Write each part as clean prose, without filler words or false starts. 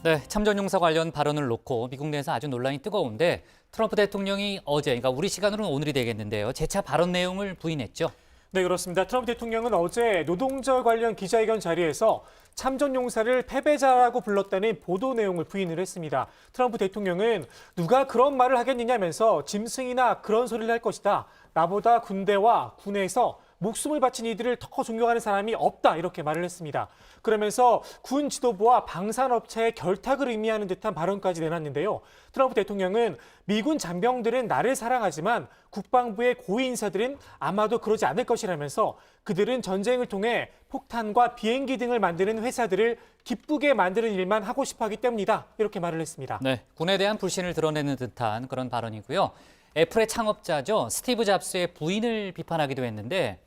네, 참전용사 관련 발언을 놓고 미국 내에서 아주 논란이 뜨거운데 트럼프 대통령이 어제, 그러니까 우리 시간으로는 오늘이 되겠는데요. 재차 발언 내용을 부인했죠. 네, 그렇습니다. 트럼프 대통령은 어제 노동절 관련 기자회견 자리에서 참전용사를 패배자라고 불렀다는 보도 내용을 부인을 했습니다. 트럼프 대통령은 누가 그런 말을 하겠느냐면서 짐승이나 그런 소리를 할 것이다. 나보다 군대와 군에서 목숨을 바친 이들을 더 존경하는 사람이 없다. 이렇게 말을 했습니다. 그러면서 군 지도부와 방산업체의 결탁을 의미하는 듯한 발언까지 내놨는데요. 트럼프 대통령은 미군 장병들은 나를 사랑하지만 국방부의 고위 인사들은 아마도 그러지 않을 것이라면서 그들은 전쟁을 통해 폭탄과 비행기 등을 만드는 회사들을 기쁘게 만드는 일만 하고 싶어 하기 때문이다. 이렇게 말을 했습니다. 네, 군에 대한 불신을 드러내는 듯한 그런 발언이고요. 애플의 창업자죠. 스티브 잡스의 부인을 비판하기도 했는데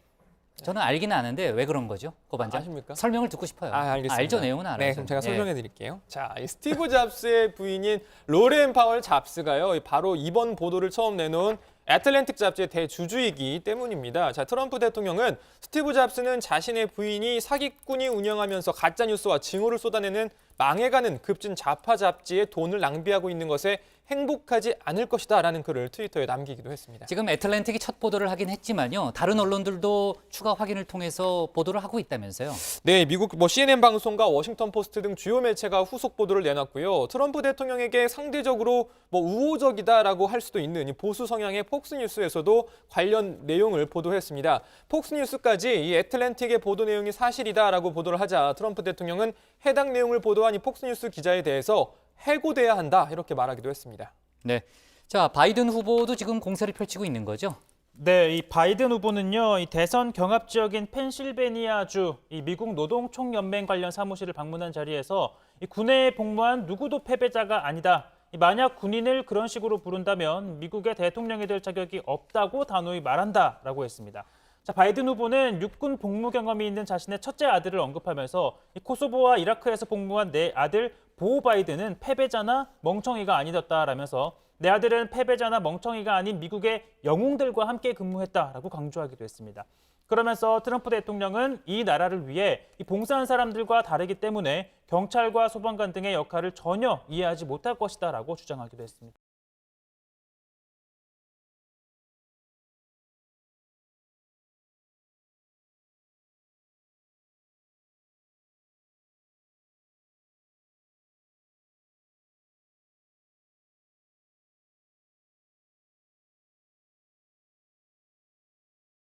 저는 알기는 아는데 왜 그런 거죠? 고반장. 아십니까? 설명을 듣고 싶어요. 알겠습니다. 알죠, 내용은 알아요. 네, 그럼 제가 예. 설명해 드릴게요. 자, 이 스티브 잡스의 부인인 로렌 파월 잡스가요. 바로 이번 보도를 처음 내놓은 애틀랜틱 잡지의 대주주이기 때문입니다. 자, 트럼프 대통령은 스티브 잡스는 자신의 부인이 사기꾼이 운영하면서 가짜뉴스와 징후를 쏟아내는 망해가는 급진 좌파 잡지에 돈을 낭비하고 있는 것에 행복하지 않을 것이다 라는 글을 트위터에 남기기도 했습니다. 지금 애틀랜틱이 첫 보도를 하긴 했지만요. 다른 언론들도 추가 확인을 통해서 보도를 하고 있다면서요. 네, 미국 CNN 방송과 워싱턴 포스트 등 주요 매체가 후속 보도를 내놨고요. 트럼프 대통령에게 상대적으로 우호적이다라고 할 수도 있는 이 보수 성향의 폭스뉴스에서도 관련 내용을 보도했습니다. 폭스뉴스까지 이 애틀랜틱의 보도 내용이 사실이다라고 보도를 하자 트럼프 대통령은 해당 내용을 보도한 이 폭스뉴스 기자에 대해서 해고돼야 한다 이렇게 말하기도 했습니다. 네, 자 바이든 후보도 지금 공세를 펼치고 있는 거죠. 네, 이 바이든 후보는요, 이 대선 경합 지역인 펜실베니아주 이 미국 노동총연맹 관련 사무실을 방문한 자리에서 이 군에 복무한 누구도 패배자가 아니다. 만약 군인을 그런 식으로 부른다면 미국의 대통령이 될 자격이 없다고 단호히 말한다라고 했습니다. 자, 바이든 후보는 육군 복무 경험이 있는 자신의 첫째 아들을 언급하면서 이 코소보와 이라크에서 복무한 내 아들 보 바이든은 패배자나 멍청이가 아니었다라면서 내 아들은 패배자나 멍청이가 아닌 미국의 영웅들과 함께 근무했다라고 강조하기도 했습니다. 그러면서 트럼프 대통령은 이 나라를 위해 봉사한 사람들과 다르기 때문에 경찰과 소방관 등의 역할을 전혀 이해하지 못할 것이다라고 주장하기도 했습니다.